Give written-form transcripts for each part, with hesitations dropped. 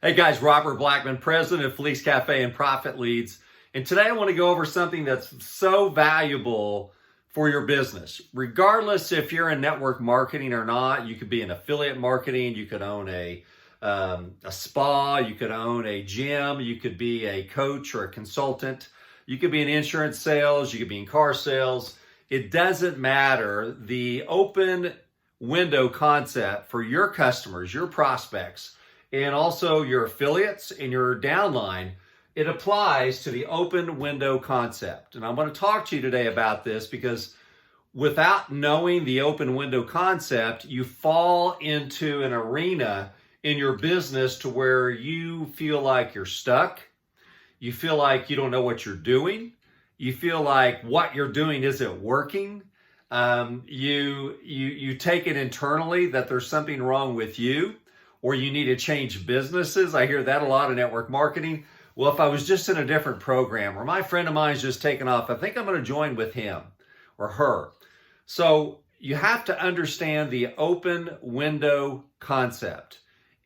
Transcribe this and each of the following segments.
Hey guys, Robert Blackman, president of Felice Cafe and Profit Leads. And today I want to go over something that's so valuable for your business. Regardless if you're in network marketing or not, you could be in affiliate marketing, you could own a spa, you could own a gym, you could be a coach or a consultant, you could be in insurance sales, you could be in car sales. It doesn't matter. The open window concept for your customers, your prospects, and also your affiliates and your downline, it applies to the open window concept. And I'm going to talk to you today about this because without knowing the open window concept, you fall into an arena in your business to where you feel like you're stuck. You feel like you don't know what you're doing. You feel like what you're doing isn't working. You take it internally that there's something wrong with you, or you need to change businesses. I hear that a lot in network marketing. Well, if I was just in a different program, or my friend of mine's just taken off, I think I'm going to join with him or her. So you have to understand the open window concept,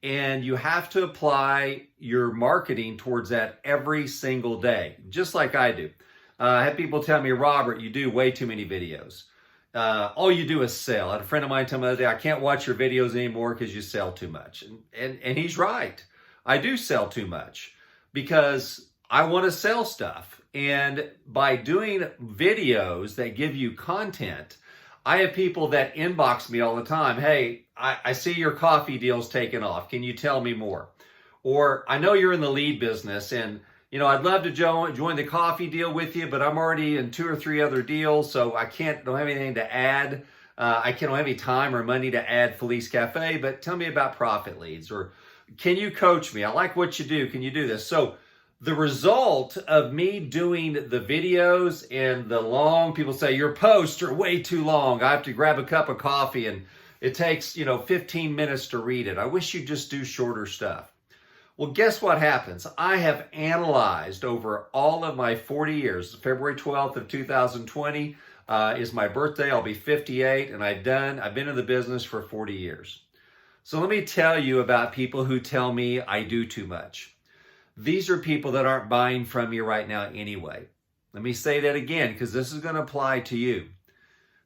and you have to apply your marketing towards that every single day, just like I do. I have people tell me, Robert, you do way too many videos. All you do is sell. I had a friend of mine tell me the other day, I can't watch your videos anymore because you sell too much. And he's right. I do sell too much because I want to sell stuff. And by doing videos that give you content, I have people that inbox me all the time. Hey, I see your coffee deal's taken off. Can you tell me more? Or I know you're in the lead business and I'd love to join the coffee deal with you, but I'm already in 2 or 3 other deals, so I don't have anything to add. I don't have any time or money to add Felice Cafe, but tell me about Profit Leads, or can you coach me? I like what you do. Can you do this? So the result of me doing the videos and the long, people say, your posts are way too long. I have to grab a cup of coffee and it takes, 15 minutes to read it. I wish you'd just do shorter stuff. Well, guess what happens? I have analyzed over all of my 40 years. February 12th of 2020 is my birthday. I'll be 58, and I've been in the business for 40 years. So let me tell you about people who tell me I do too much. These are people that aren't buying from me right now anyway. Let me say that again, because this is going to apply to you.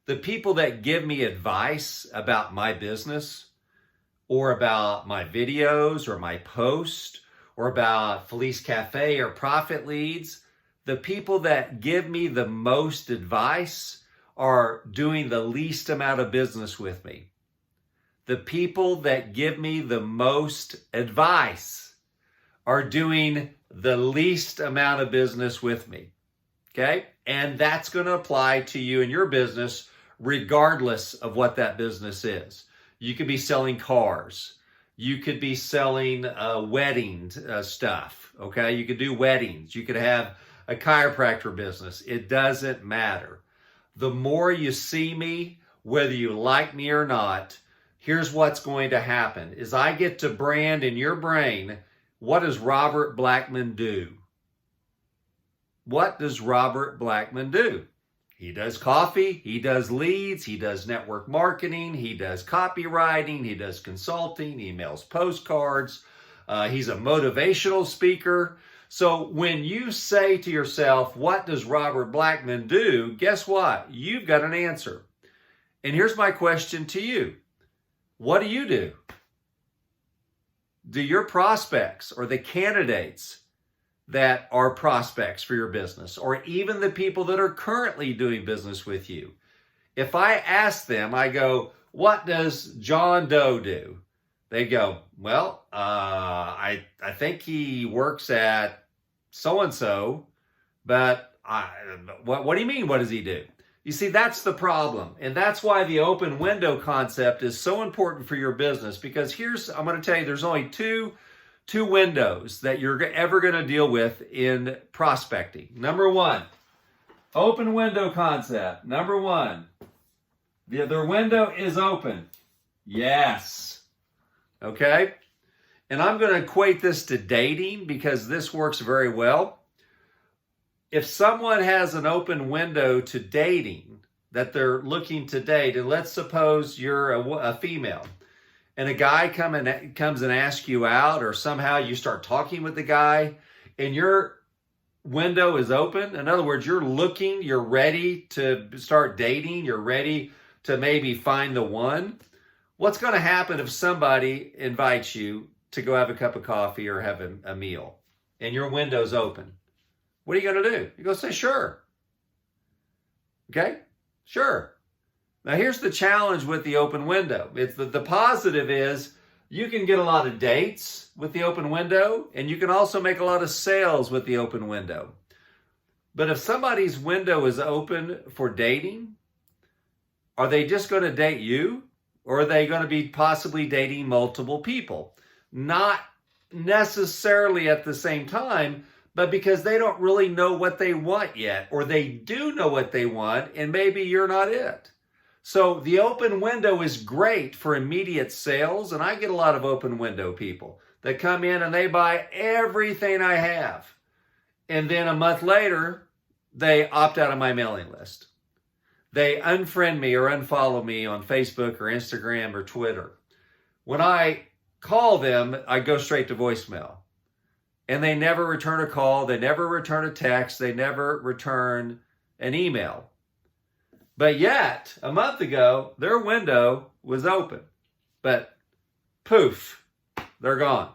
The people that give me advice about my business, or about my videos or my post, or about Felice Cafe or Profit Leads, the people that give me the most advice are doing the least amount of business with me. The people that give me the most advice are doing the least amount of business with me. Okay? And that's going to apply to you and your business regardless of what that business is. You could be selling cars. You could be selling wedding stuff, okay? You could do weddings. You could have a chiropractor business. It doesn't matter. The more you see me, whether you like me or not, here's what's going to happen, is I get to brand in your brain, what does Robert Blackman do? What does Robert Blackman do? He does coffee, he does leads, he does network marketing, he does copywriting, he does consulting, he mails postcards, he's a motivational speaker. So when you say to yourself, what does Robert Blackman do? Guess what? You've got an answer. And here's my question to you. What do? Do your prospects or the candidates that are prospects for your business, or even the people that are currently doing business with you, if I ask them, I go, what does John Doe do? They go, well, I think he works at so-and-so, but what do you mean, what does he do? You see, that's the problem. And that's why the open window concept is so important for your business, because I'm going to tell you, there's only two windows that you're ever going to deal with in prospecting. Number one, open window concept. Number one, the other window is open. Yes. Okay? And I'm going to equate this to dating because this works very well. If someone has an open window to dating that they're looking to date, and let's suppose you're a female, and a guy comes and asks you out, or somehow you start talking with the guy and your window is open. In other words, you're looking, you're ready to start dating, you're ready to maybe find the one. What's going to happen if somebody invites you to go have a cup of coffee or have a meal and your window's open? What are you going to do? You're going to say, sure. Okay? Sure. Now, here's the challenge with the open window. It's the positive is you can get a lot of dates with the open window, and you can also make a lot of sales with the open window. But if somebody's window is open for dating, are they just going to date you, or are they going to be possibly dating multiple people? Not necessarily at the same time, but because they don't really know what they want yet, or they do know what they want, and maybe you're not it. So the open window is great for immediate sales, and I get a lot of open window people that come in and they buy everything I have. And then a month later, they opt out of my mailing list. They unfriend me or unfollow me on Facebook or Instagram or Twitter. When I call them, I go straight to voicemail. And they never return a call, they never return a text, they never return an email. But yet, a month ago, their window was open. But poof, they're gone.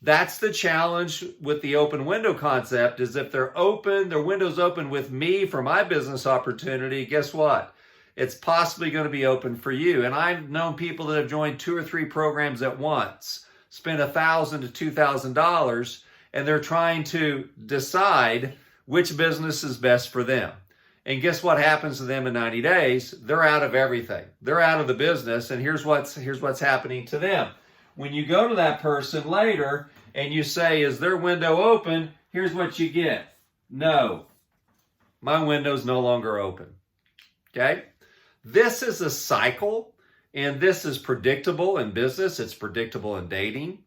That's the challenge with the open window concept, is if they're open, their window's open with me for my business opportunity, guess what? It's possibly going to be open for you. And I've known people that have joined 2 or 3 programs at once, spent $1,000 to $2,000, and they're trying to decide which business is best for them. And guess what happens to them in 90 days? They're out of everything. They're out of the business, and here's what's happening to them. When you go to that person later and you say, is their window open? Here's what you get. No, my window's no longer open. Okay? This is a cycle, and this is predictable in business. It's predictable in dating.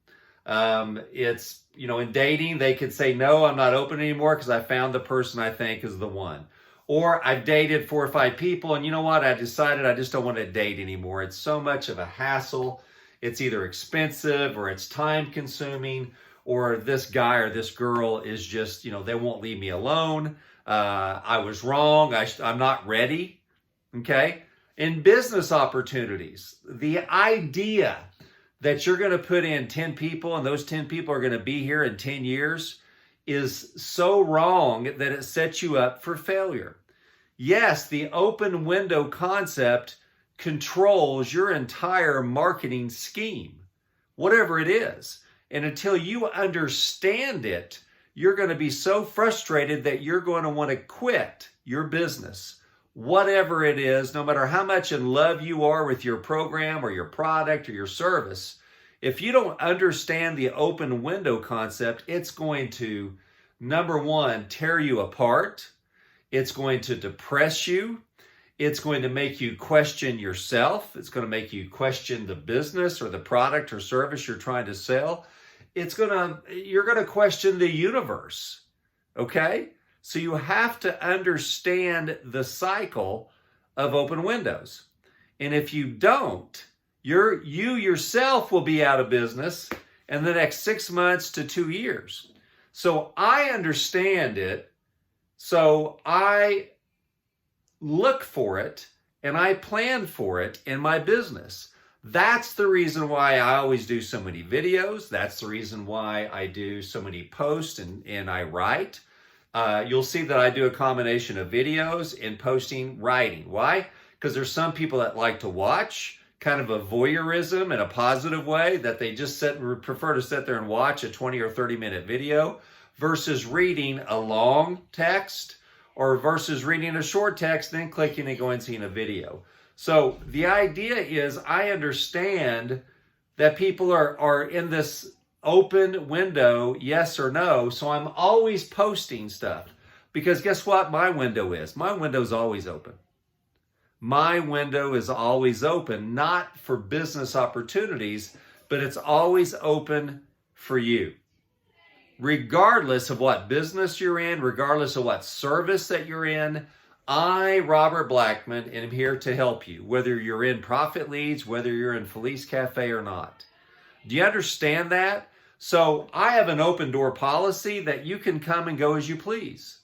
In dating, they could say, no, I'm not open anymore because I found the person I think is the one. Or I've dated 4 or 5 people, and you know what? I decided I just don't want to date anymore. It's so much of a hassle. It's either expensive, or it's time consuming, or this guy or this girl is just, they won't leave me alone. I was wrong. I'm not ready. Okay? In business opportunities, the idea that you're going to put in 10 people and those 10 people are going to be here in 10 years is so wrong that it sets you up for failure. Yes, the open window concept controls your entire marketing scheme, whatever it is. And until you understand it, you're going to be so frustrated that you're going to want to quit your business, whatever it is, no matter how much in love you are with your program or your product or your service. If you don't understand the open window concept, it's going to, number one, tear you apart. It's going to depress you. It's going to make you question yourself. It's going to make you question the business or the product or service you're trying to sell. You're going to question the universe. Okay? So you have to understand the cycle of open windows. And if you don't, you yourself will be out of business in the next 6 months to 2 years. So I understand it. So I look for it and I plan for it in my business. That's the reason why I always do so many videos. That's the reason why I do so many posts and I write. You'll see that I do a combination of videos and posting, writing. Why? Because there's some people that like to watch, kind of a voyeurism in a positive way, that they just prefer to sit there and watch a 20 or 30 minute video versus reading a long text, or versus reading a short text, then clicking and going and seeing a video. So the idea is I understand that people are in this open window, yes or no, so I'm always posting stuff. Because guess what my window is? My window is always open. My window is always open, not for business opportunities, but it's always open for you. Regardless of what business you're in, regardless of what service that you're in, I, Robert Blackman, am here to help you, whether you're in Profit Leads, whether you're in Felice Cafe or not. Do you understand that? So I have an open door policy that you can come and go as you please.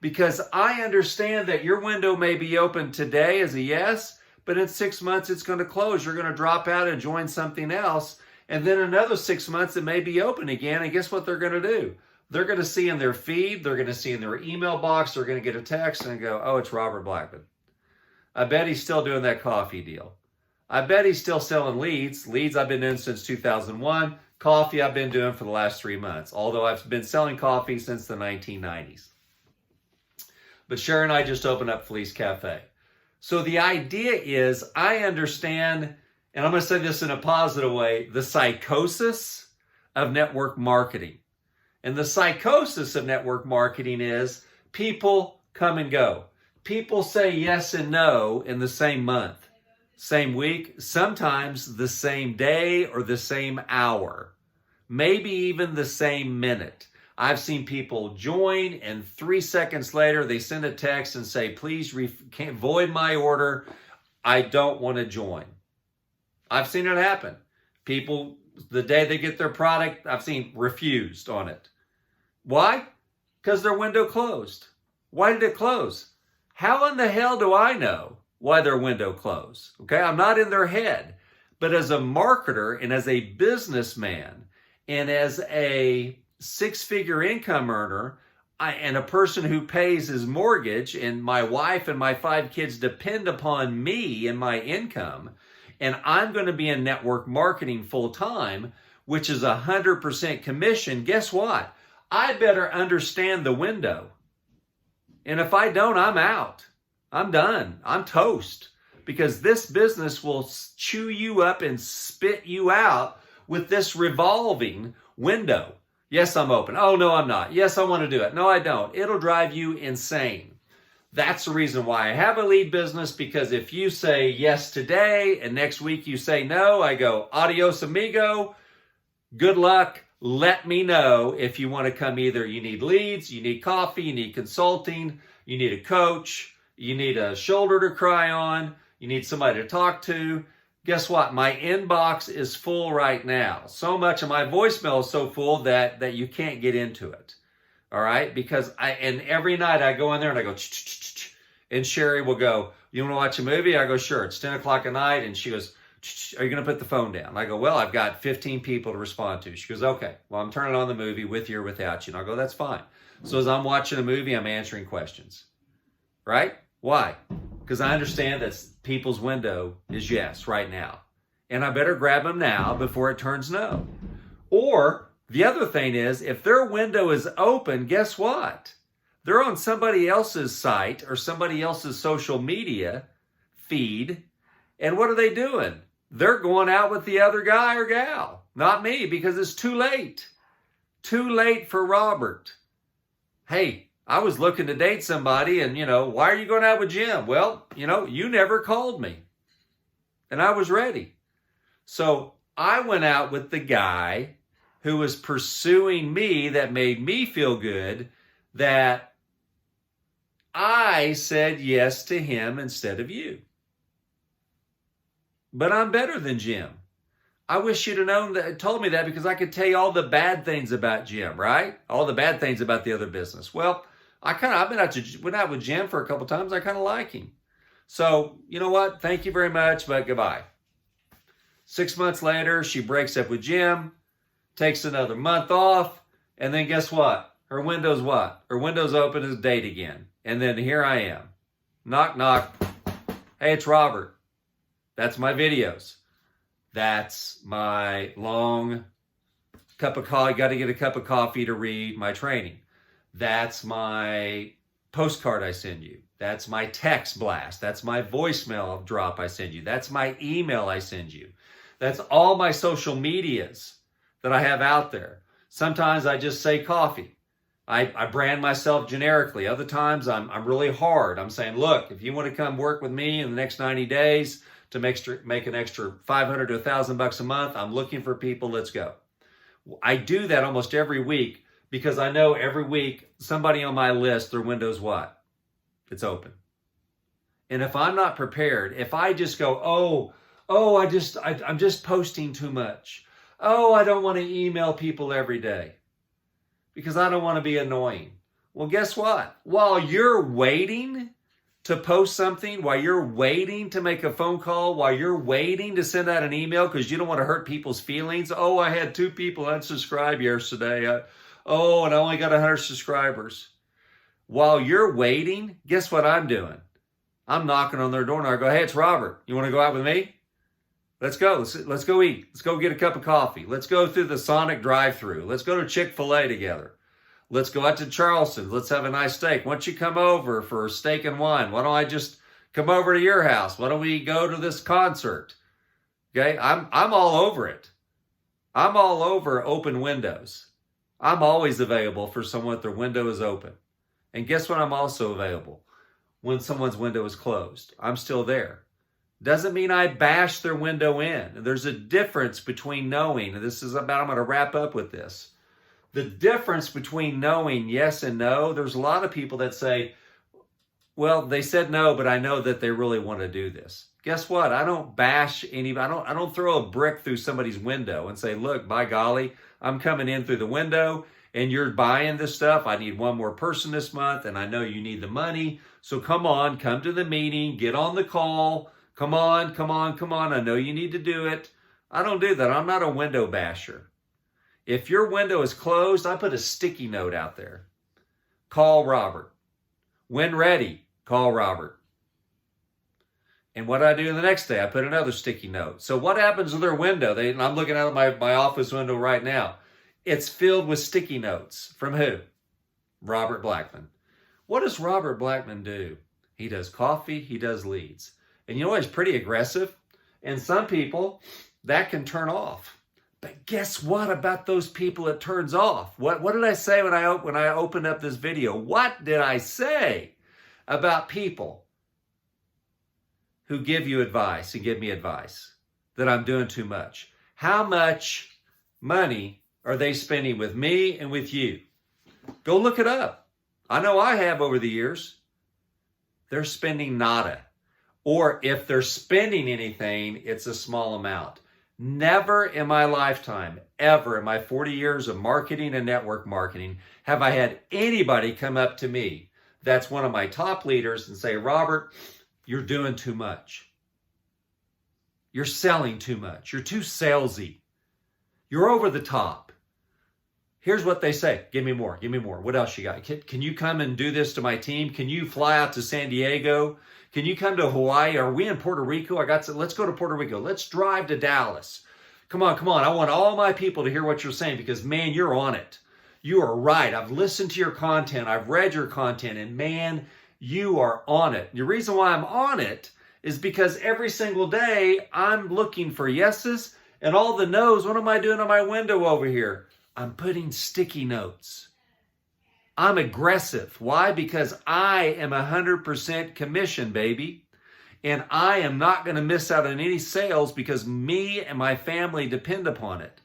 Because I understand that your window may be open today as a yes, but in 6 months it's going to close. You're going to drop out and join something else. And then another 6 months it may be open again. And guess what they're going to do? They're going to see in their feed, they're going to see in their email box, they're going to get a text and go, oh, it's Robert Blackman. I bet he's still doing that coffee deal. I bet he's still selling leads. Leads I've been doing since 2001. Coffee I've been doing for the last 3 months, although I've been selling coffee since the 1990s. But Sharon and I just opened up Felice Cafe. So the idea is I understand, and I'm going to say this in a positive way, the psychosis of network marketing. And the psychosis of network marketing is people come and go. People say yes and no in the same month, same week, sometimes the same day or the same hour, maybe even the same minute. I've seen people join and 3 seconds later they send a text and say, please void my order. I don't want to join. I've seen it happen. People, the day they get their product, I've seen refused on it. Why? Because their window closed. Why did it close? How in the hell do I know why their window closed? Okay, I'm not in their head. But as a marketer and as a businessman and as a six-figure income earner and a person who pays his mortgage, and my wife and my 5 kids depend upon me and my income, and I'm going to be in network marketing full time, which is 100% commission, guess what? I better understand the window. And if I don't, I'm out. I'm done. I'm toast. Because this business will chew you up and spit you out with this revolving window. Yes, I'm open. Oh, no, I'm not. Yes, I want to do it. No, I don't. It'll drive you insane. That's the reason why I have a lead business, because if you say yes today and next week you say no, I go, adios, amigo. Good luck. Let me know if you want to come. Either you need leads, you need coffee, you need consulting, you need a coach, you need a shoulder to cry on, you need somebody to talk to. Guess what? My inbox is full right now. So much of my voicemail is so full that you can't get into it. All right? Because and every night I go in there and I go, and Sherry will go, you want to watch a movie? I go, sure. It's 10 o'clock at night. And she goes, are you going to put the phone down? I go, well, I've got 15 people to respond to. She goes, okay, well, I'm turning on the movie with you or without you. And I go, that's fine. So as I'm watching a movie, I'm answering questions, right? Why? Because I understand that people's window is yes right now. And I better grab them now before it turns no. Or the other thing is, if their window is open, guess what? They're on somebody else's site or somebody else's social media feed. And what are they doing? They're going out with the other guy or gal, not me, because it's too late. Too late for Robert. Hey, I was looking to date somebody and, why are you going out with Jim? Well, you never called me. And I was ready. So I went out with the guy who was pursuing me, that made me feel good, that I said yes to him instead of you. But I'm better than Jim. I wish you'd have told me that, because I could tell you all the bad things about Jim, right? All the bad things about the other business. Well, I've went out with Jim for a couple times. I kind of like him. So, you know what? Thank you very much, but goodbye. 6 months later, she breaks up with Jim, takes another month off, and then guess what? Her window's what? Her window's open as date again. And then here I am. Knock, knock. Hey, it's Robert. That's my videos. That's my long cup of coffee. Got to get a cup of coffee to read my training. That's my postcard I send you. That's my text blast. That's my voicemail drop I send you. That's my email I send you. That's all my social medias that I have out there. Sometimes I just say coffee. I brand myself generically. Other times I'm really hard. I'm saying, look, if you want to come work with me in the next 90 days, to make an extra $500 to $1,000 a month, I'm looking for people. Let's go. I do that almost every week, because I know every week somebody on my list, their window's what? It's open. And if I'm not prepared, if I just go, I'm just posting too much. Oh, I don't want to email people every day because I don't want to be annoying. Well, guess what? While you're waiting to post something, while you're waiting to make a phone call, while you're waiting to send out an email because you don't want to hurt people's feelings. Oh, I had 2 people unsubscribe yesterday. And I only got 100 subscribers. While you're waiting, guess what I'm doing? I'm knocking on their door and I go, hey, it's Robert. You want to go out with me? Let's go. Let's go eat. Let's go get a cup of coffee. Let's go through the Sonic drive-thru. Let's go to Chick-fil-A together. Let's go out to Charleston. Let's have a nice steak. Why don't you come over for steak and wine? Why don't I just come over to your house? Why don't we go to this concert? Okay, I'm all over it. I'm all over open windows. I'm always available for someone if their window is open. And guess what? I'm also available when someone's window is closed. I'm still there. Doesn't mean I bash their window in. There's a difference between knowing, and I'm going to wrap up with this. The difference between knowing yes and no, there's a lot of people that say, well, they said no, but I know that they really want to do this. Guess what? I don't bash anybody. I don't throw a brick through somebody's window and say, look, by golly, I'm coming in through the window and you're buying this stuff. I need one more person this month and I know you need the money. So come to the meeting, get on the call. Come on. I know you need to do it. I don't do that. I'm not a window basher. If your window is closed, I put a sticky note out there. Call Robert. When ready, call Robert. And what I do the next day, I put another sticky note. So what happens with their window? I'm looking out of my office window right now. It's filled with sticky notes. From who? Robert Blackman. What does Robert Blackman do? He does coffee. He does leads. And you know, he's pretty aggressive. And some people, that can turn off. But guess what about those people it turns off? What did I say when I opened up this video? What did I say about people who give you advice and give me advice that I'm doing too much? How much money are they spending with me and with you? Go look it up. I know I have over the years. They're spending nada. Or if they're spending anything, it's a small amount. Never in my lifetime, ever in my 40 years of marketing and network marketing, have I had anybody come up to me that's one of my top leaders and say, Robert, you're doing too much. You're selling too much. You're too salesy. You're over the top. Here's what they say. Give me more. Give me more. What else you got? Can you come and do this to my team? Can you fly out to San Diego? Can you come to Hawaii? Are we in Puerto Rico? Let's go to Puerto Rico. Let's drive to Dallas. Come on. I want all my people to hear what you're saying because, man, you're on it. You are right. I've listened to your content. I've read your content, and, man, you are on it. The reason why I'm on it is because every single day I'm looking for yeses and all the no's. What am I doing on my window over here? I'm putting sticky notes. I'm aggressive. Why? Because I am 100% commission, baby. And I am not going to miss out on any sales because me and my family depend upon it.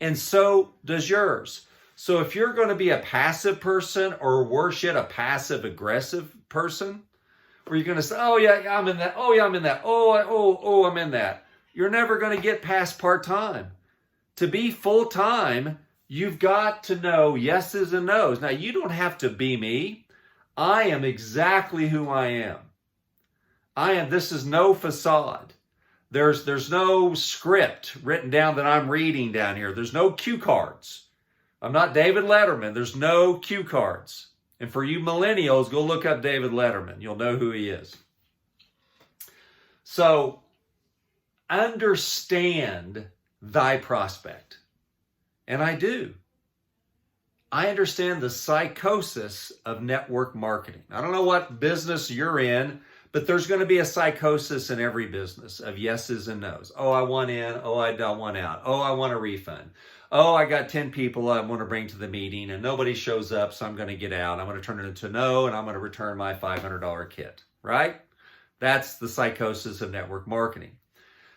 And so does yours. So if you're going to be a passive person or worse yet, a passive aggressive person, where you're going to say, oh yeah, I'm in that. Oh yeah, I'm in that. I'm in that. You're never going to get past part-time. To be full-time, you've got to know yeses and nos. Now, you don't have to be me. I am exactly who I am. This is no facade. There's no script written down that I'm reading down here. There's no cue cards. I'm not David Letterman. There's no cue cards. And for you millennials, go look up David Letterman. You'll know who he is. So, understand thy prospect. And I do. I understand the psychosis of network marketing. I don't know what business you're in, but there's going to be a psychosis in every business of yeses and nos. Oh, I want in. Oh, I don't want out. Oh, I want a refund. Oh, I got 10 people I want to bring to the meeting and nobody shows up, so I'm going to get out. I'm going to turn it into no, and I'm going to return my $500 kit, right? That's the psychosis of network marketing.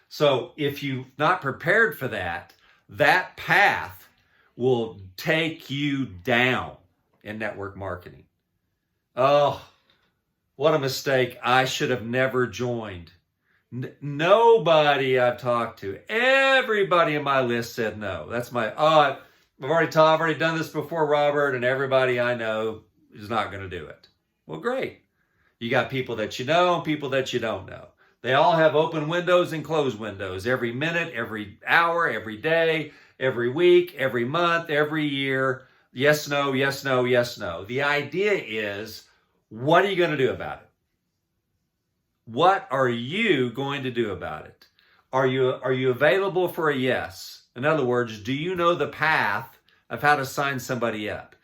So if you're not prepared for that, that path will take you down in network marketing. Oh, What a mistake. I should have never joined. Nobody I've talked to, everybody in my list said no. That's I've already done this before, Robert, and everybody I know is not going to do it. Well, great. You got people that you know and people that you don't know. They all have open windows and closed windows every minute, every hour, every day, every week, every month, every year. Yes, no, yes, no, yes, no. The idea is, what are you going to do about it? What are you going to do about it? Are you available for a yes? In other words, do you know the path of how to sign somebody up?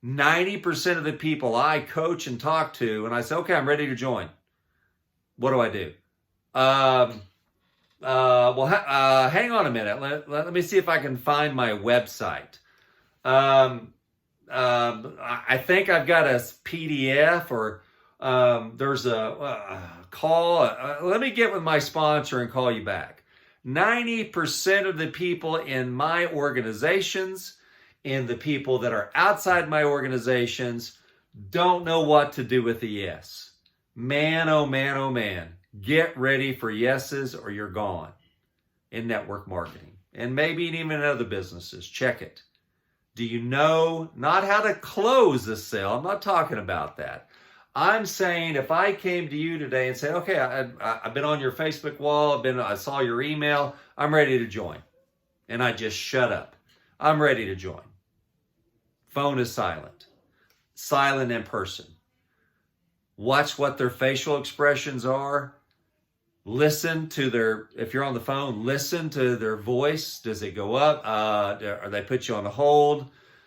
90% of the people I coach and talk to, and I say, okay, I'm ready to join. What do I do? Hang on a minute. Let me see if I can find my website. I think I've got a PDF or there's a call. Let me get with my sponsor and call you back. 90% of the people in my organizations and the people that are outside my organizations don't know what to do with the yes. Man, oh man, oh man. Get ready for yeses or you're gone in network marketing and maybe even in other businesses. Check it. Do you know not how to close a sale? I'm not talking about that. I'm saying if I came to you today and said, okay, I've been on your Facebook wall, I saw your email, I'm ready to join. And I just shut up. I'm ready to join. Phone is silent. Silent in person. Watch what their facial expressions are. Listen to if you're on the phone, listen to their voice. Does it go up? Are they put you on a hold?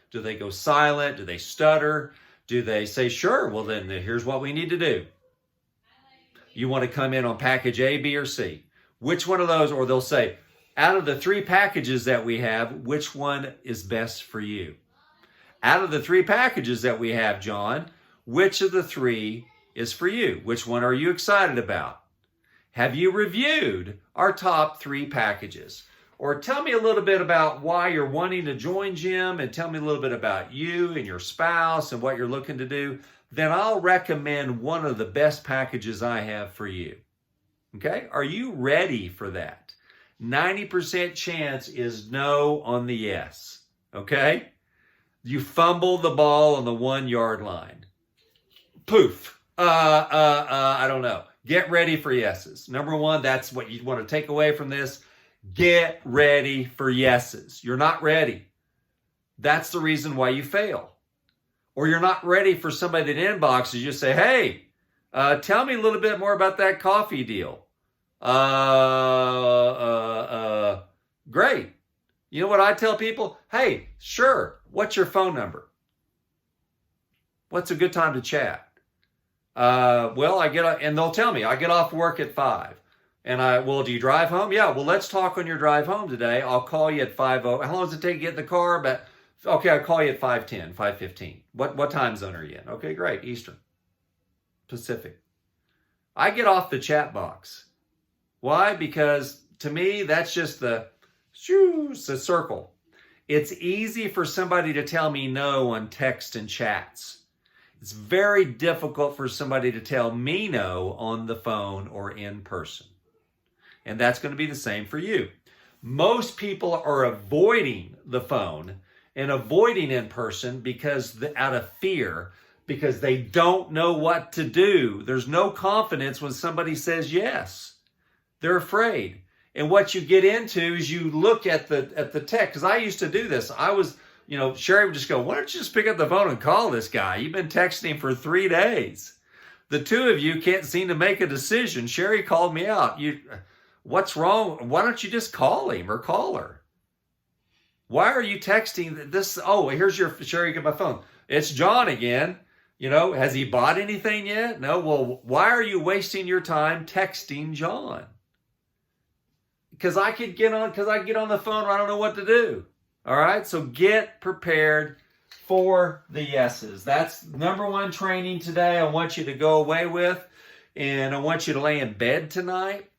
Do they go silent? Do they stutter? Do they say, sure, well then here's what we need to do. You want to come in on package A, B, or C. Which one of those, or they'll say, out of the 3 packages that we have, which one is best for you? Out of the 3 packages that we have, John, which of the 3 is for you? Which one are you excited about? Have you reviewed our top 3 packages? Or tell me a little bit about why you're wanting to join Jim and tell me a little bit about you and your spouse and what you're looking to do. Then I'll recommend one of the best packages I have for you. Okay? Are you ready for that? 90% chance is no on the yes. Okay? You fumble the ball on the 1-yard line. Poof. I don't know. Get ready for yeses. Number 1, that's what you want to take away from this. Get ready for yeses. You're not ready. That's the reason why you fail. Or you're not ready for somebody that inboxes you, say, hey, tell me a little bit more about that coffee deal. Great. You know what I tell people? Hey, sure. What's your phone number? What's a good time to chat? Well, and they'll tell me, I get off work at 5. And do you drive home? Yeah, well, let's talk on your drive home today. I'll call you at 5:00. How long does it take to get in the car? But okay, I'll call you at 5:10, 5:15. What time zone are you in? Okay, great. Eastern. Pacific. I get off the chat box. Why? Because to me, that's just the circle. It's easy for somebody to tell me no on text and chats. It's very difficult for somebody to tell me no on the phone or in person. And that's going to be the same for you. Most people are avoiding the phone and avoiding in person out of fear, because they don't know what to do. There's no confidence when somebody says yes. They're afraid. And what you get into is you look at the text. Because I used to do this. Sherry would just go, why don't you just pick up the phone and call this guy? You've been texting for 3 days. The 2 of you can't seem to make a decision. Sherry called me out. What's wrong? Why don't you just call him or call her? Why are you texting this? Oh, here's Sherry, get my phone. It's John again. Has he bought anything yet? No. Well, why are you wasting your time texting John? Because I get on the phone, I don't know what to do. All right. So get prepared for the yeses. That's number 1 training today I want you to go away with. And I want you to lay in bed tonight.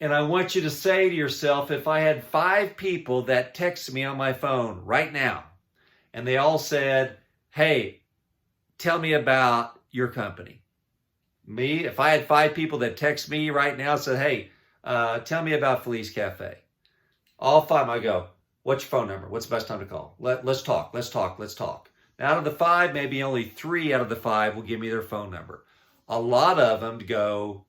And I want you to say to yourself, if I had 5 people that text me on my phone right now, and they all said, hey, tell me about your company. Me, if I had 5 people that text me right now and said, hey, tell me about Felice Cafe. All 5, I go, what's your phone number? What's the best time to call? Let's talk. Now, out of the 5, maybe only 3 out of the 5 will give me their phone number. A lot of them go,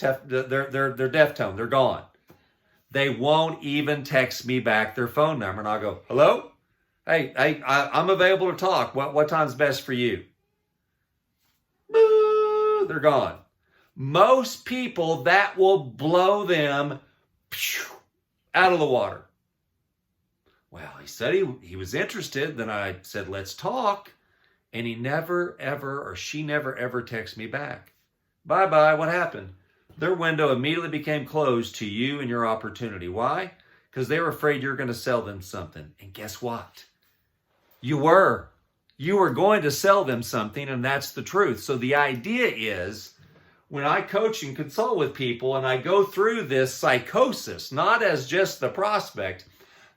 they're deaf tone. They're gone. They won't even text me back their phone number. And I'll go, hello? Hey, I'm available to talk. What time's best for you? They're gone. Most people, that will blow them out of the water. Well, he said he was interested. Then I said, let's talk. And he never, ever, or she never, ever texted me back. Bye-bye. What happened? Their window immediately became closed to you and your opportunity. Why? Because they were afraid you're going to sell them something. And guess what? You were. You were going to sell them something, and that's the truth. So the idea is, when I coach and consult with people and I go through this psychosis, not as just the prospect,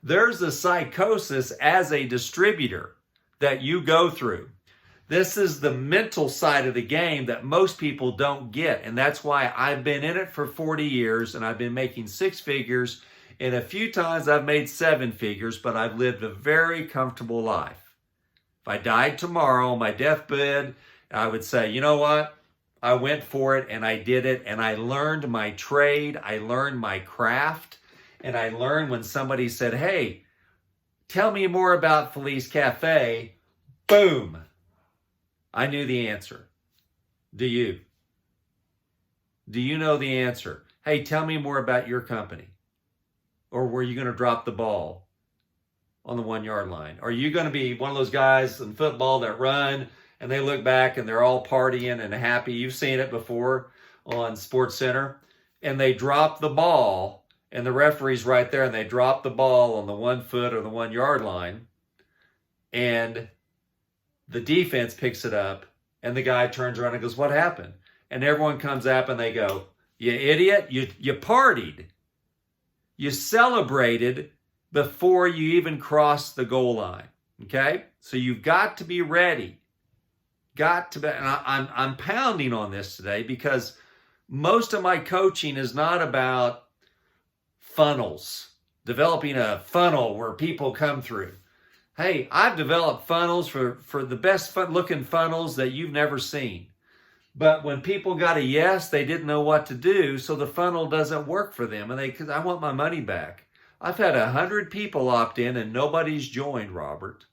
there's a psychosis as a distributor that you go through. This is the mental side of the game that most people don't get. And that's why I've been in it for 40 years and I've been making 6 figures. And a few times I've made 7 figures, but I've lived a very comfortable life. If I died tomorrow on my deathbed, I would say, you know what? I went for it and I did it and I learned my trade. I learned my craft. And I learned when somebody said, hey, tell me more about Felice Cafe. Boom. I knew the answer. Do you? Do you know the answer? Hey, tell me more about your company. Or were you going to drop the ball on the 1-yard line? Are you going to be one of those guys in football that run and they look back and they're all partying and happy? You've seen it before on Sports Center. And they drop the ball and the referee's right there and they drop the ball on the 1 foot or the 1-yard line. And the defense picks it up, and the guy turns around and goes, what happened? And everyone comes up and they go, you idiot, you partied. You celebrated before you even crossed the goal line, okay? So you've got to be ready. Got to be, and I'm pounding on this today because most of my coaching is not about funnels, developing a funnel where people come through. Hey, I've developed funnels for the best looking funnels that you've never seen. But when people got a yes, they didn't know what to do, so the funnel doesn't work for them. And because I want my money back. I've had 100 people opt in and nobody's joined, Robert.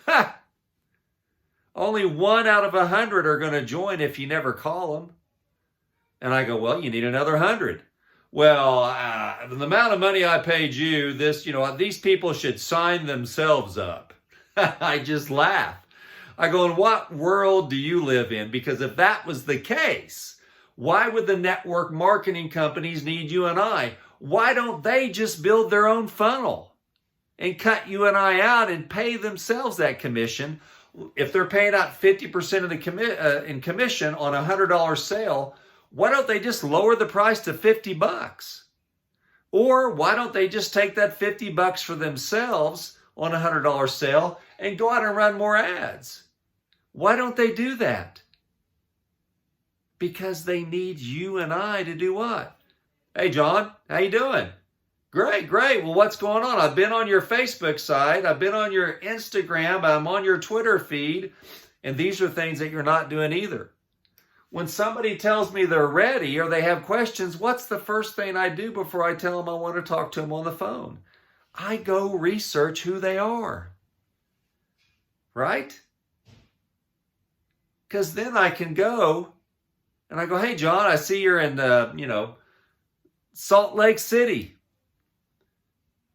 Ha! Only 1 out of 100 are going to join if you never call them. And I go, well, you need another 100. Well, the amount of money I paid you, these people should sign themselves up. I just laugh. I go, in what world do you live in? Because if that was the case, why would the network marketing companies need you and I? Why don't they just build their own funnel and cut you and I out and pay themselves that commission? If they're paying out 50% of the in commission on a $100 sale, why don't they just lower the price to $50? Or why don't they just take that $50 for themselves on a $100 sale and go out and run more ads? Why don't they do that? Because they need you and I to do what? Hey, John, how you doing? Great. Well, what's going on? I've been on your Facebook site. I've been on your Instagram. I'm on your Twitter feed. And these are things that you're not doing either. When somebody tells me they're ready or they have questions, what's the first thing I do before I tell them I want to talk to them on the phone? I go research who they are. Right? Because then I can go and I go, hey, John, I see you're in, Salt Lake City.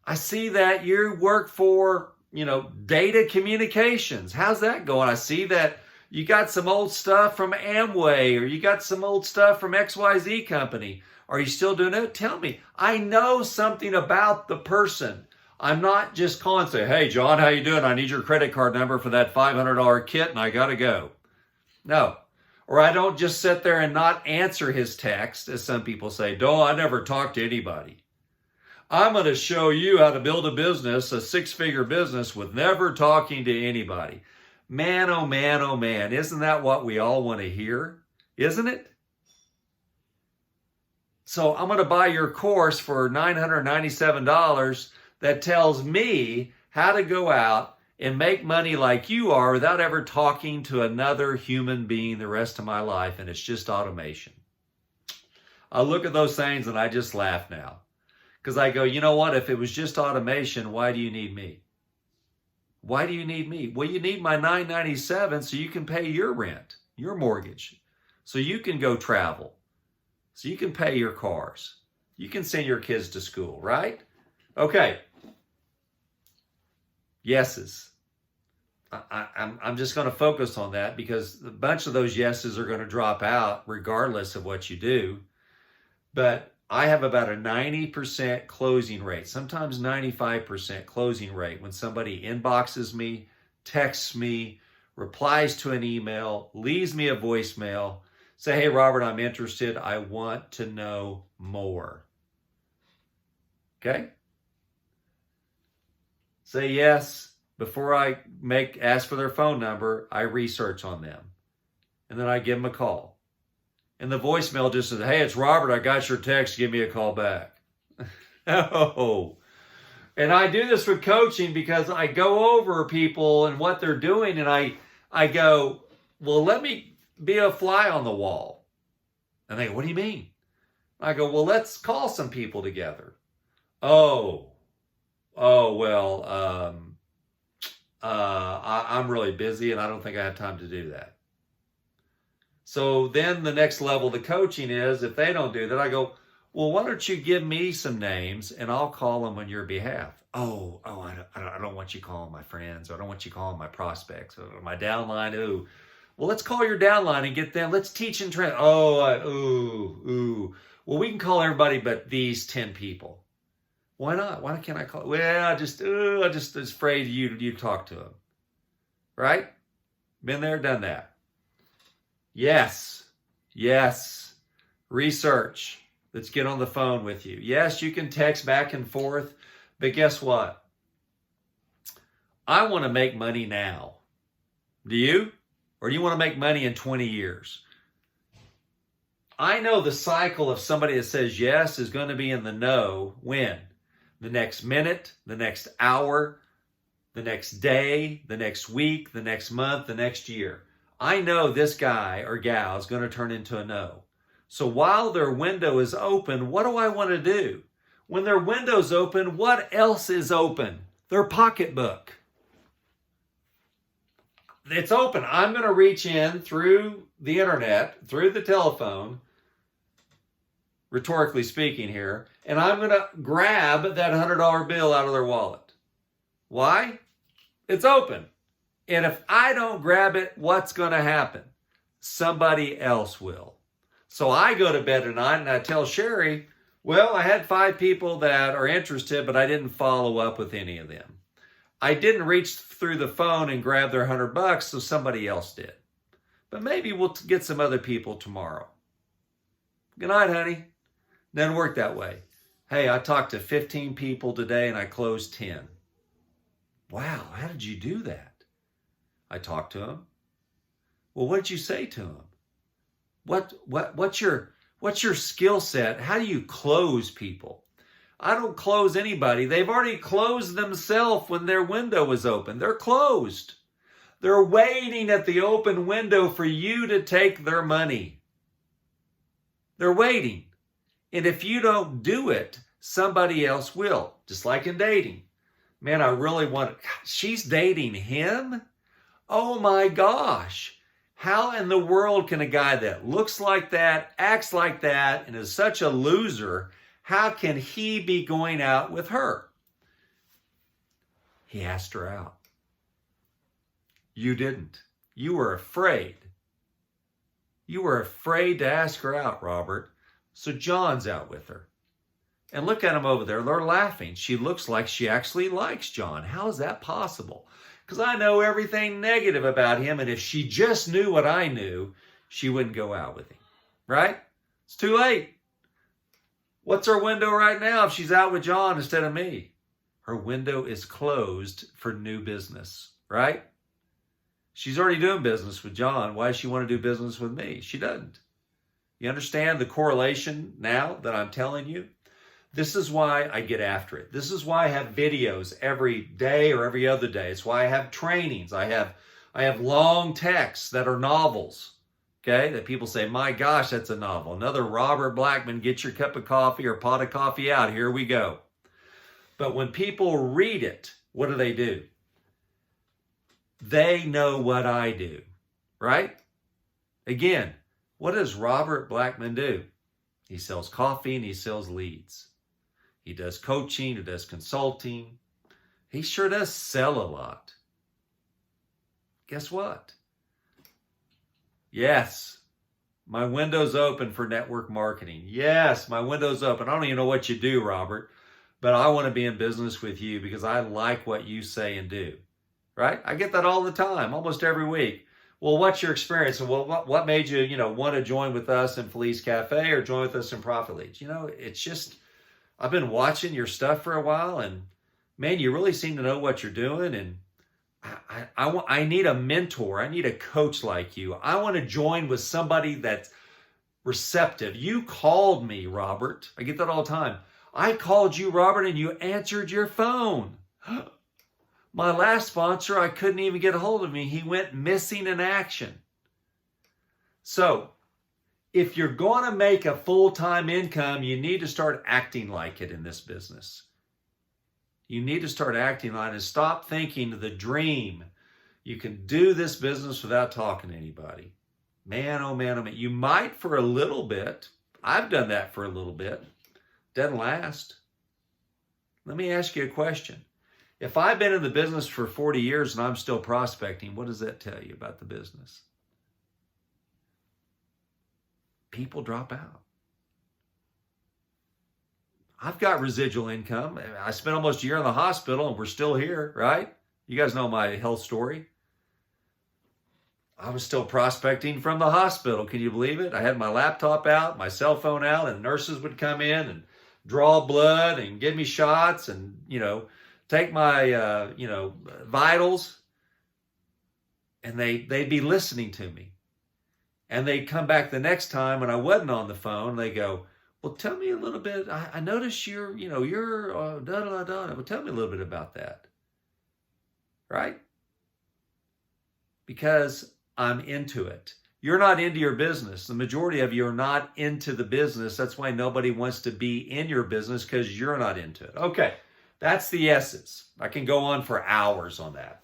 I see that you work for, Data Communications. How's that going? I see that you got some old stuff from Amway or you got some old stuff from XYZ company. Are you still doing it? Tell me. I know something about the person. I'm not just calling and say, hey, John, how you doing? I need your credit card number for that $500 kit and I got to go. No. Or I don't just sit there and not answer his text, as some people say, no, I never talk to anybody. I'm going to show you how to build a business, a 6-figure business with never talking to anybody. Man, oh man, oh man. Isn't that what we all want to hear? Isn't it? So I'm going to buy your course for $997 that tells me how to go out and make money like you are without ever talking to another human being the rest of my life, and it's just automation. I look at those things and I just laugh now. Because I go, you know what? If it was just automation, why do you need me? Why do you need me? Well, you need my $997 so you can pay your rent, your mortgage, so you can go travel, so you can pay your cars, you can send your kids to school, right? Okay. Yeses. I'm just going to focus on that because a bunch of those yeses are going to drop out regardless of what you do. But I have about a 90% closing rate, sometimes 95% closing rate when somebody inboxes me, texts me, replies to an email, leaves me a voicemail, say, hey, Robert, I'm interested. I want to know more. Okay? Say yes. Before I ask for their phone number, I research on them. And then I give them a call. And the voicemail just says, hey, it's Robert. I got your text. Give me a call back. Oh. And I do this with coaching because I go over people and what they're doing. And I go, well, let me be a fly on the wall. And they go, what do you mean? I go, well, let's call some people together. Oh, well, I'm really busy and I don't think I have time to do that. So then the next level of the coaching is, if they don't do that, I go, well, why don't you give me some names and I'll call them on your behalf. I don't want you calling my friends. Or I don't want you calling my prospects or my downline. Ooh, well, let's call your downline and get them. Let's teach and train. Well, we can call everybody but these 10 people. Why not? Why can't I call? Well, I just was afraid you talk to them. Right? Been there, done that. Yes. Research. Let's get on the phone with you. Yes, you can text back and forth, but guess what? I want to make money now. Do you? Or do you want to make money in 20 years? I know the cycle of somebody that says yes is going to be in the no when? The next minute, the next hour, the next day, the next week, the next month, the next year. I know this guy or gal is going to turn into a no. So while their window is open, what do I want to do? When their window's open, what else is open? Their pocketbook. It's open. I'm going to reach in through the internet, through the telephone, rhetorically speaking here, and I'm going to grab that $100 bill out of their wallet. Why? It's open. And if I don't grab it, what's going to happen? Somebody else will. So I go to bed at night and I tell Sherry, well, I had 5 people that are interested, but I didn't follow up with any of them. I didn't reach through the phone and grab their $100, so somebody else did. But maybe we'll get some other people tomorrow. Good night, honey. Doesn't work that way. Hey, I talked to 15 people today and I closed 10. Wow, how did you do that? I talked to them. Well, what did you say to them? What's your skill set? How do you close people? I don't close anybody. They've already closed themselves when their window was open. They're closed. They're waiting at the open window for you to take their money. They're waiting. And if you don't do it, somebody else will. Just like in dating. Man, I really want it. She's dating him? Oh my gosh. How in the world can a guy that looks like that, acts like that, and is such a loser, how can he be going out with her? He asked her out. You didn't. You were afraid. You were afraid to ask her out, Robert. So John's out with her. And look at them over there. They're laughing. She looks like she actually likes John. How is that possible? Because I know everything negative about him, and if she just knew what I knew, she wouldn't go out with him. Right? It's too late. What's her window right now if she's out with John instead of me? Her window is closed for new business. Right? She's already doing business with John. Why does she want to do business with me? She doesn't. You understand the correlation now that I'm telling you? This is why I get after it. This is why I have videos every day or every other day. It's why I have trainings. I have long texts that are novels, okay, that people say, my gosh, that's a novel. Another Robert Blackman, get your cup of coffee or pot of coffee out. Here we go. But when people read it, what do? They know what I do, right? Again, what does Robert Blackman do? He sells coffee and he sells leads. He does coaching, he does consulting. He sure does sell a lot. Guess what? Yes, my window's open for network marketing. Yes, my window's open. I don't even know what you do, Robert, but I want to be in business with you because I like what you say and do, right? I get that all the time, almost every week. Well, what's your experience? Well, what made you, want to join with us in Felice Cafe or join with us in Profit Leads? It's just, I've been watching your stuff for a while, and man, you really seem to know what you're doing, and I need a mentor. I need a coach like you. I want to join with somebody that's receptive. You called me, Robert. I get that all the time. I called you, Robert, and you answered your phone. My last sponsor, I couldn't even get a hold of me. He went missing in action. So, if you're going to make a full-time income, you need to start acting like it in this business. You need to start acting like it and stop thinking the dream. You can do this business without talking to anybody. Man, oh man, oh man. You might for a little bit. I've done that for a little bit. Doesn't last. Let me ask you a question. If I've been in the business for 40 years and I'm still prospecting, what does that tell you about the business? People drop out. I've got residual income. I spent almost a year in the hospital and we're still here, right? You guys know my health story. I was still prospecting from the hospital. Can you believe it? I had my laptop out, my cell phone out, and nurses would come in and draw blood and give me shots and, take my, vitals. And they'd be listening to me. And they'd come back the next time when I wasn't on the phone. They go, well, tell me a little bit. I noticed you're da-da-da-da. Well, tell me a little bit about that. Right? Because I'm into it. You're not into your business. The majority of you are not into the business. That's why nobody wants to be in your business, because you're not into it. Okay, that's the essence. I can go on for hours on that.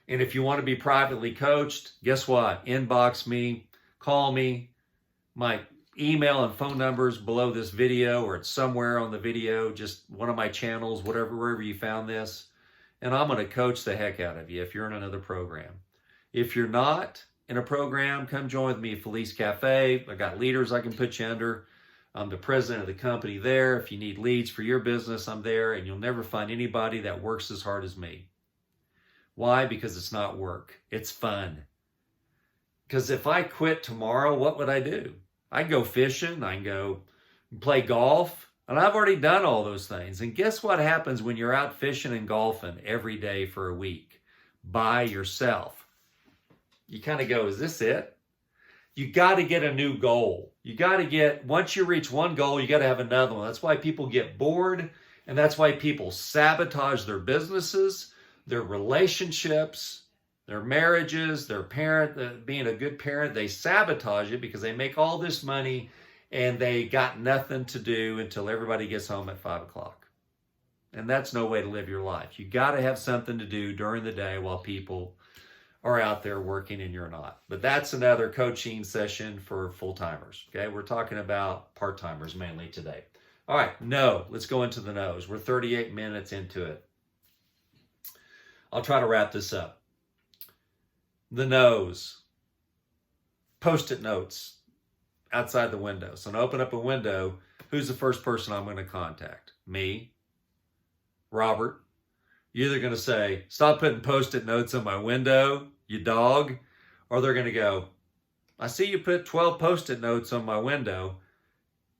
And if you want to be privately coached, guess what? Inbox me, call me. My email and phone numbers below this video, or it's somewhere on the video, just one of my channels, wherever you found this. And I'm going to coach the heck out of you if you're in another program. If you're not in a program, come join with me at Felice Cafe. I got leaders I can put you under. I'm the president of the company there. If you need leads for your business, I'm there, and you'll never find anybody that works as hard as me. Why? Because it's not work. It's fun. Because if I quit tomorrow, what would I do? I can go fishing. I can go play golf. And I've already done all those things. And guess what happens when you're out fishing and golfing every day for a week by yourself? You kind of go, is this it? You got to get a new goal. You got to get, once you reach one goal, you got to have another one. That's why people get bored. And that's why people sabotage their businesses, their relationships, their marriages, their being a good parent. They sabotage it because they make all this money and they got nothing to do until everybody gets home at 5 o'clock. And that's no way to live your life. You got to have something to do during the day while people are out there working and you're not. But that's another coaching session for full-timers. Okay, we're talking about part-timers mainly today. All right, no, let's go into the no's. We're 38 minutes into it. I'll try to wrap this up. The no's. Post-it notes outside the window. So when I open up a window, who's the first person I'm going to contact? Me, Robert. You're either going to say, stop putting post-it notes on my window, you dog, or they're going to go, I see you put 12 post-it notes on my window,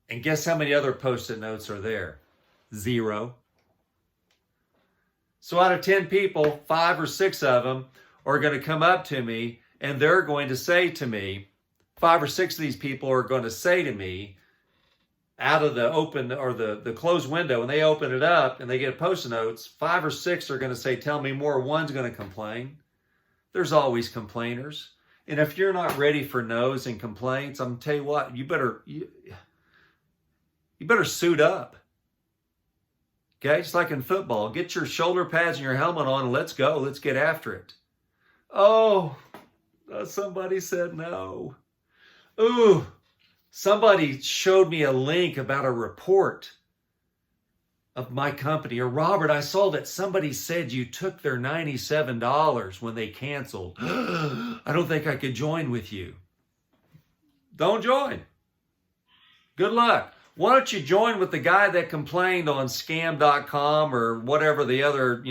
and guess how many other post-it notes are there? 0. So out of 10 people, 5 or 6 of them are going to come up to me and they're going to say to me, 5 or 6 of these people are going to say to me out of the open or the closed window, when they open it up and they get Post-it notes, 5 or 6 are going to say, tell me more. One's going to complain. There's always complainers. And if you're not ready for no's and complaints, I'm going to tell you what, you better suit up. Okay, just like in football, get your shoulder pads and your helmet on and let's go. Let's get after it. Oh, somebody said no. Ooh, somebody showed me a link about a report of my company. Or Robert, I saw that somebody said you took their $97 when they canceled. I don't think I could join with you. Don't join. Good luck. Why don't you join with the guy that complained on scam.com or whatever the other,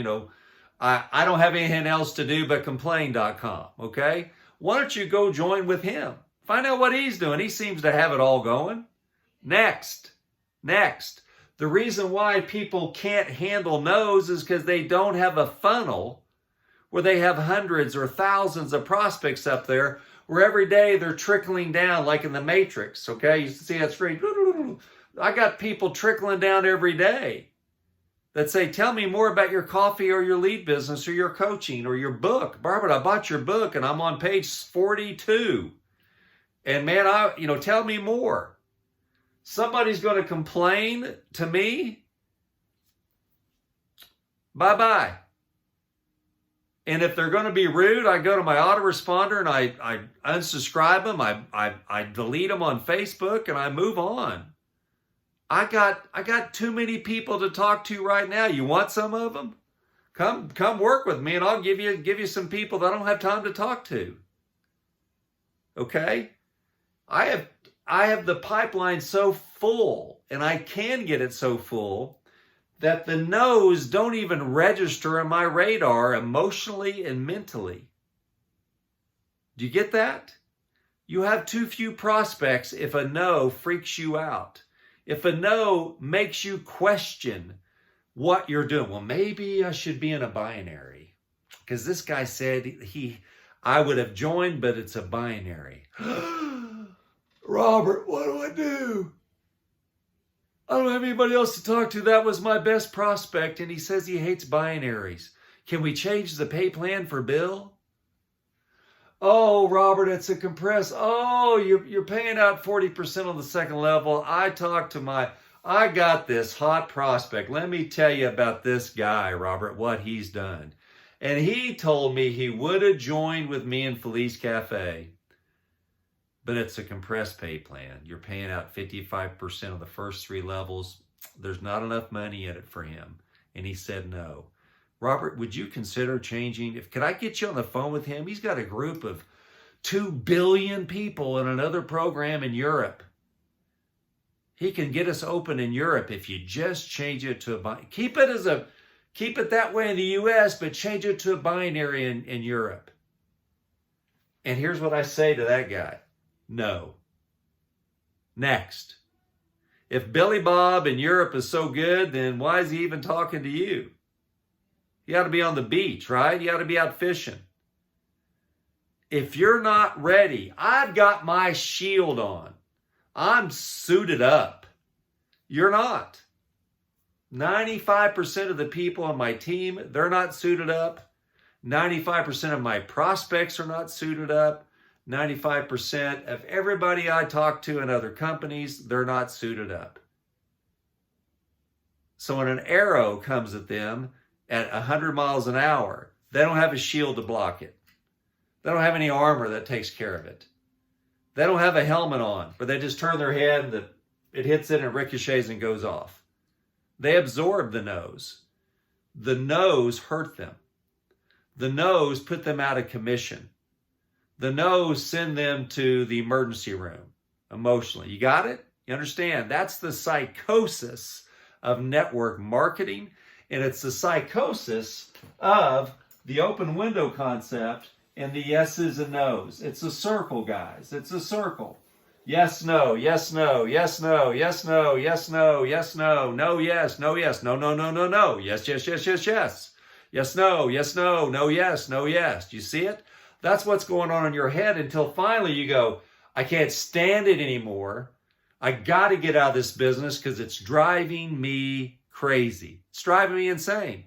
I don't have anything else to do but complain.com, okay? Why don't you go join with him? Find out what he's doing. He seems to have it all going. Next. The reason why people can't handle no's is because they don't have a funnel where they have hundreds or thousands of prospects up there where every day they're trickling down like in the Matrix, okay? You see that screen? I got people trickling down every day that say, tell me more about your coffee or your lead business or your coaching or your book. Barbara, I bought your book and I'm on page 42. And man, tell me more. Somebody's going to complain to me. Bye-bye. And if they're going to be rude, I go to my autoresponder and I unsubscribe them. I delete them on Facebook and I move on. I got too many people to talk to right now. You want some of them? Come work with me and I'll give you some people that I don't have time to talk to. Okay? I have the pipeline so full, and I can get it so full that the no's don't even register on my radar emotionally and mentally. Do you get that? You have too few prospects if a no freaks you out. If a no makes you question what you're doing. Well, maybe I should be in a binary because this guy said I would have joined, but it's a binary. Robert, what do I do? I don't have anybody else to talk to. That was my best prospect, and he says he hates binaries. Can we change the pay plan for Bill? Oh, Robert, it's a compressed. Oh, you're paying out 40% on the second level. I got this hot prospect. Let me tell you about this guy, Robert, what he's done. And he told me he would have joined with me in Felice Cafe. But it's a compressed pay plan. You're paying out 55% of the first 3 levels. There's not enough money in it for him. And he said no. Robert, would you consider changing? Could I get you on the phone with him? He's got a group of 2 billion people in another program in Europe. He can get us open in Europe if you just change it to a binary. Keep it that way in the U.S., but change it to a binary in Europe. And here's what I say to that guy. No. Next. If Billy Bob in Europe is so good, then why is he even talking to you? You ought to be on the beach, right? You ought to be out fishing. If you're not ready, I've got my shield on. I'm suited up. You're not. 95% of the people on my team, they're not suited up. 95% of my prospects are not suited up. 95% of everybody I talk to in other companies, they're not suited up. So when an arrow comes at them at 100 miles an hour, they don't have a shield to block it. They don't have any armor that takes care of it. They don't have a helmet on, but they just turn their head and it hits it and it ricochets and goes off. They absorb the no's. The no's hurt them. The no's put them out of commission. The no's send them to the emergency room emotionally. You got it? You understand? That's the psychosis of network marketing, and it's the psychosis of the open window concept and the yeses and nos. It's a circle, guys. It's a circle. Yes, no, yes, no, yes, no, yes, no, yes, no, yes, no, no, yes, no, yes, no, no, no, no, no, yes, yes, yes, yes, yes. Yes, no, yes, no, no, yes, no, yes. Do you see it? That's what's going on in your head until finally you go, I can't stand it anymore. I got to get out of this business because it's driving me crazy. It's driving me insane.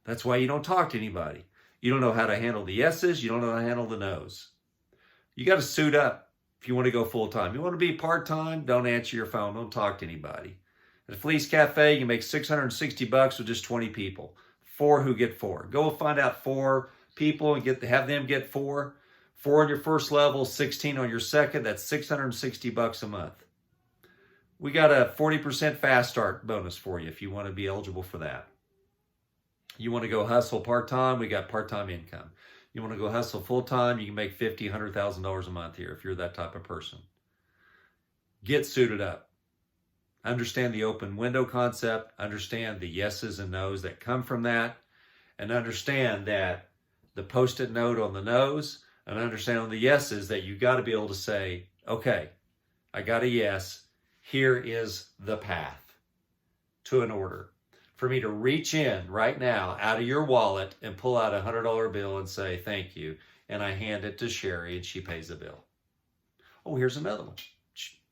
That's why you don't talk to anybody. You don't know how to handle the yeses. You don't know how to handle the nos. You got to suit up if you want to go full time. You want to be part time, don't answer your phone. Don't talk to anybody. At Fleece Cafe, you make $660 with just 20 people. 4 who get 4. Go find out 4 people and have them get 4. 4 on your first level, 16 on your second. That's $660 a month. We got a 40% fast start bonus for you if you want to be eligible for that. You want to go hustle part-time, we got part-time income. You want to go hustle full-time, you can make $50,000, $100,000 a month here if you're that type of person. Get suited up. Understand the open window concept, understand the yeses and nos that come from that, and understand that the post-it note on the nos, and understand on the yeses that you got to be able to say, okay, I got a yes, here is the path to an order. For me to reach in right now out of your wallet and pull out a $100 bill and say, thank you, and I hand it to Sherry and she pays the bill. Oh, here's another one.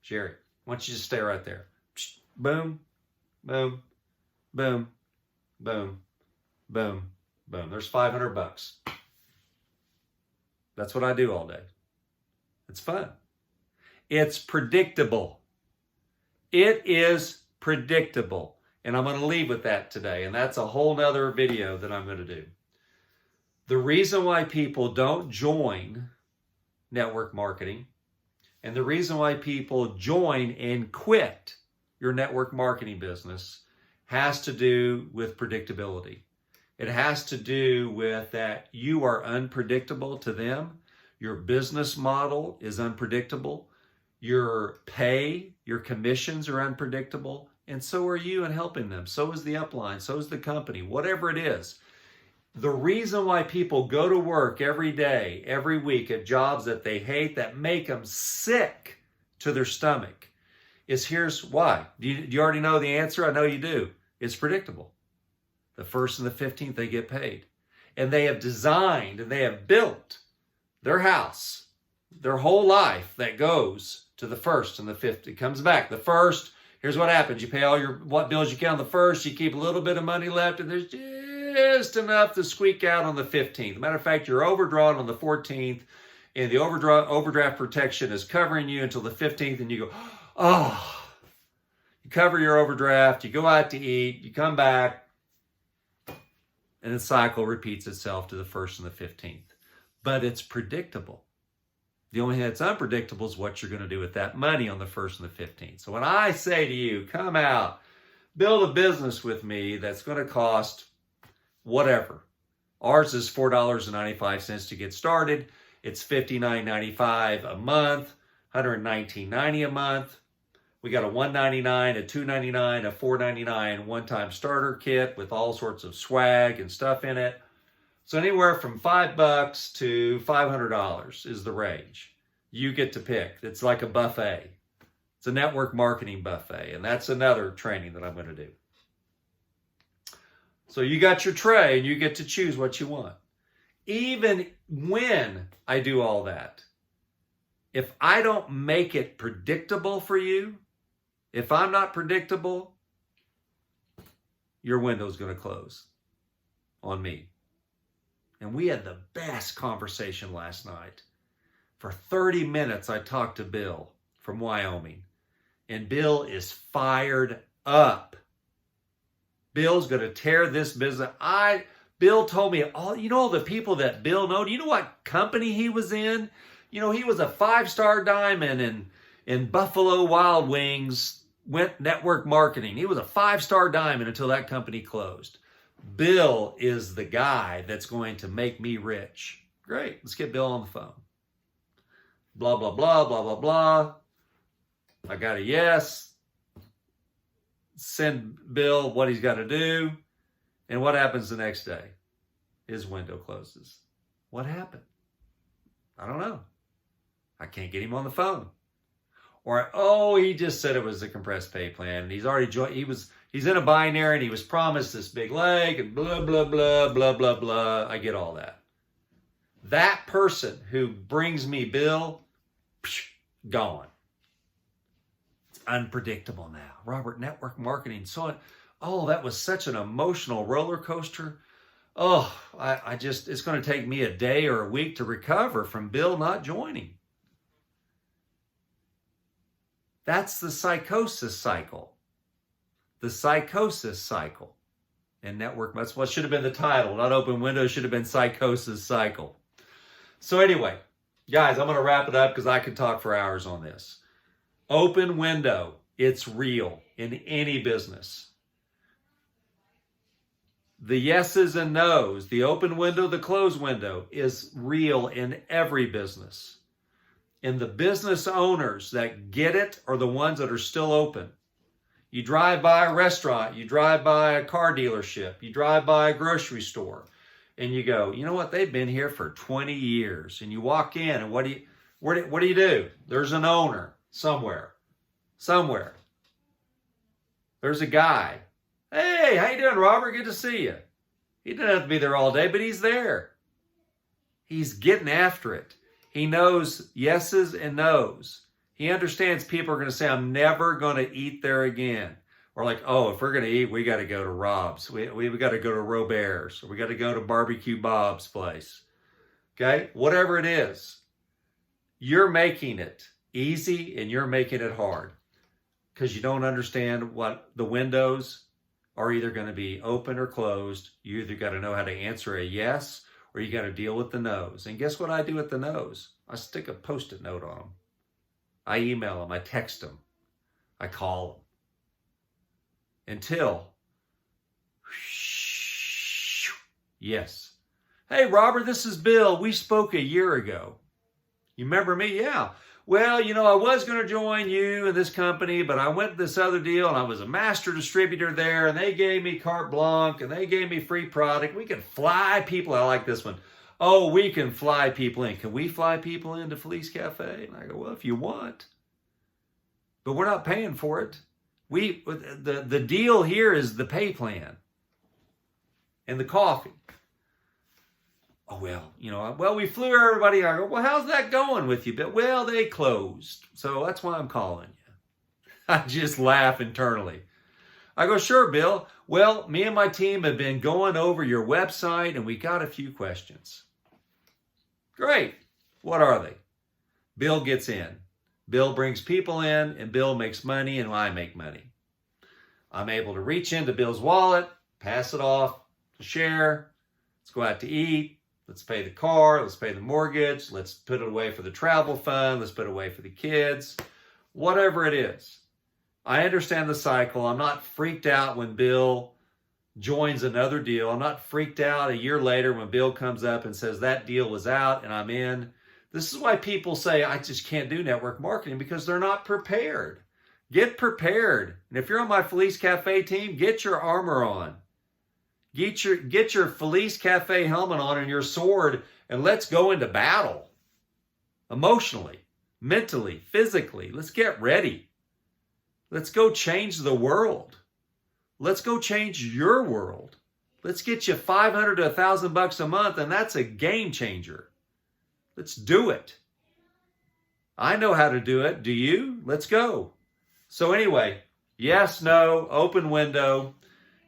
Sherry, why don't you just stay right there? Boom, boom, boom, boom, boom, boom. There's $500. That's what I do all day. It's fun. It's predictable. It is predictable. And I'm going to leave with that today. And that's a whole nother video that I'm going to do. The reason why people don't join network marketing and the reason why people join and quit your network marketing business has to do with predictability. It has to do with that you are unpredictable to them. Your business model is unpredictable. Your pay, your commissions are unpredictable. And so are you in helping them. So is the upline. So is the company. Whatever it is. The reason why people go to work every day, every week at jobs that they hate, that make them sick to their stomach, is here's why. Do you already know the answer? I know you do. It's predictable. The 1st and the 15th, they get paid. And they have designed and they have built their house, their whole life that goes to the 1st and the 15th. It comes back. The 1st, here's what happens. You pay all what bills you can on the 1st. You keep a little bit of money left, and there's just enough to squeak out on the 15th. Matter of fact, you're overdrawn on the 14th, and the overdraft protection is covering you until the 15th, and you go, oh. You cover your overdraft, you go out to eat, you come back, and the cycle repeats itself to the 1st and the 15th. But it's predictable. The only thing that's unpredictable is what you're going to do with that money on the 1st and the 15th. So when I say to you, come out, build a business with me that's going to cost whatever. Ours is $4.95 to get started. It's $59.95 a month, $119.90 a month. We got a $199, a $299, a $499 one-time starter kit with all sorts of swag and stuff in it. So anywhere from $5 to $500 is the range. You get to pick. It's like a buffet. It's a network marketing buffet, and that's another training that I'm going to do. So you got your tray, and you get to choose what you want. Even when I do all that, if I don't make it predictable for you, if I'm not predictable, your window's going to close on me. And we had the best conversation last night. For 30 minutes, I talked to Bill from Wyoming. And Bill is fired up. Bill's going to tear this business. Bill told me, all the people that Bill know. Do you know what company he was in? He was a 5-star diamond in Buffalo Wild Wings, went network marketing. He was a 5-star diamond until that company closed. Bill is the guy that's going to make me rich. Great. Let's get Bill on the phone. Blah, blah, blah, blah, blah, blah. I got a yes. Send Bill what he's got to do. And what happens the next day? His window closes. What happened? I don't know. I can't get him on the phone. Or, he just said it was a compressed pay plan. And he's already joined. He's in a binary and he was promised this big leg and blah, blah, blah, blah, blah, blah. I get all that. That person who brings me Bill, gone. It's unpredictable now. Robert, network marketing, that was such an emotional roller coaster. Oh, it's going to take me a day or a week to recover from Bill not joining. That's the psychosis cycle. The psychosis cycle. And network, that's what should have been the title. Not open window, should have been psychosis cycle. So anyway, guys, I'm going to wrap it up because I could talk for hours on this. Open window, it's real in any business. The yeses and nos, the open window, the closed window is real in every business. And the business owners that get it are the ones that are still open. You drive by a restaurant, you drive by a car dealership, you drive by a grocery store, and you go, you know what, they've been here for 20 years. And you walk in, and what do you do? There's an owner somewhere. There's a guy. Hey, how you doing, Robert? Good to see you. He didn't have to be there all day, but he's there. He's getting after it. He knows yeses and nos. He understands people are going to say, I'm never going to eat there again. Or like, oh, if we're going to eat, we got to go to Rob's. We got to go to Robert's. Or we got to go to Barbecue Bob's place. Okay? Whatever it is, you're making it easy and you're making it hard. Because you don't understand what the windows are either going to be open or closed. You either got to know how to answer a yes or you got to deal with the no's. And guess what I do with the no's? I stick a Post-it note on them. I email them. I text them. I call them. Until, yes. Hey, Robert, this is Bill. We spoke a year ago. You remember me? Yeah. Well, I was going to join you in this company, but I went to this other deal and I was a master distributor there and they gave me carte blanche and they gave me free product. We can fly people. I like this one. Oh, we can fly people in. Can we fly people into Felice Cafe? And I go, well, if you want. But we're not paying for it. The deal here is the pay plan and the coffee. Oh, well, we flew everybody. I go, well, how's that going with you? But, well, they closed. So that's why I'm calling you. I just laugh internally. I go, sure, Bill. Well, me and my team have been going over your website and we got a few questions. Great. What are they? Bill gets in. Bill brings people in and Bill makes money and I make money. I'm able to reach into Bill's wallet, pass it off, share. Let's go out to eat. Let's pay the car. Let's pay the mortgage. Let's put it away for the travel fund. Let's put it away for the kids. Whatever it is. I understand the cycle. I'm not freaked out when Bill joins another deal. I'm not freaked out a year later when Bill comes up and says that deal was out and I'm in. This is why people say, I just can't do network marketing because they're not prepared. Get prepared. And if you're on my Felice Cafe team, get your armor on. Get your Felice Cafe helmet on and your sword and let's go into battle. Emotionally, mentally, physically. Let's get ready. Let's go change the world. Let's go change your world. Let's get you $500 to $1,000 a month and that's a game changer. Let's do it. I know how to do it. Do you? Let's go. So anyway, yes, no, open window.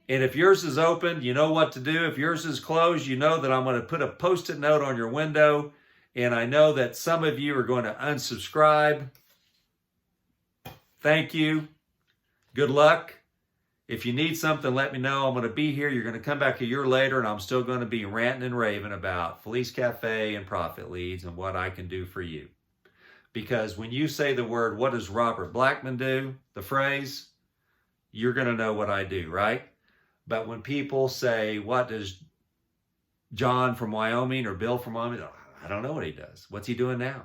And if yours is open, you know what to do. If yours is closed, you know that I'm going to put a Post-it note on your window. And I know that some of you are going to unsubscribe. Thank you. Good luck. If you need something, let me know. I'm going to be here. You're going to come back a year later, and I'm still going to be ranting and raving about Felice Cafe and profit leads and what I can do for you. Because when you say the word, what does Robert Blackman do? The phrase, you're going to know what I do, right? But when people say, what does John from Wyoming or Bill from Wyoming, I don't know what he does. What's he doing now?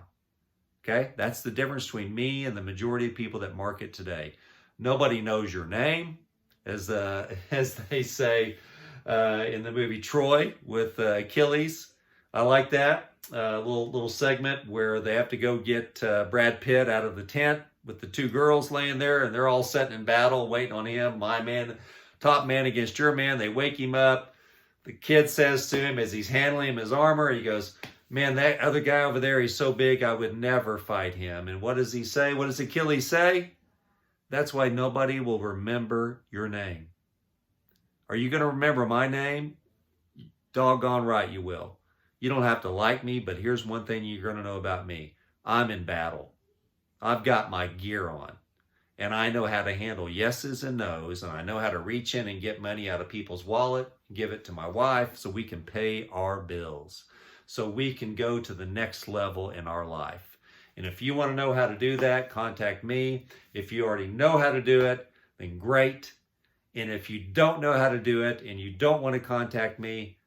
Okay, that's the difference between me and the majority of people that market today. Nobody knows your name, as they say in the movie Troy with Achilles. I like that little segment where they have to go get Brad Pitt out of the tent with the two girls laying there, and they're all sitting in battle, waiting on him. My man, top man against your man. They wake him up. The kid says to him as he's handling his armor, he goes, man, that other guy over there, he's so big, I would never fight him. And what does he say? What does Achilles say? That's why nobody will remember your name. Are you going to remember my name? Doggone right you will. You don't have to like me, but here's one thing you're going to know about me. I'm in battle. I've got my gear on. And I know how to handle yeses and nos, and I know how to reach in and get money out of people's wallet, give it to my wife so we can pay our bills, so we can go to the next level in our life. And if you want to know how to do that, contact me. If you already know how to do it, then great. And if you don't know how to do it and you don't want to contact me,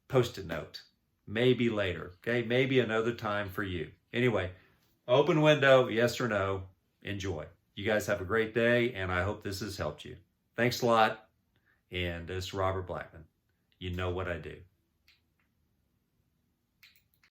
Post-it note. Maybe later, okay? Maybe another time for you. Anyway, open window, yes or no, enjoy. You guys have a great day, and I hope this has helped you. Thanks a lot, and this is Robert Blackman. You know what I do.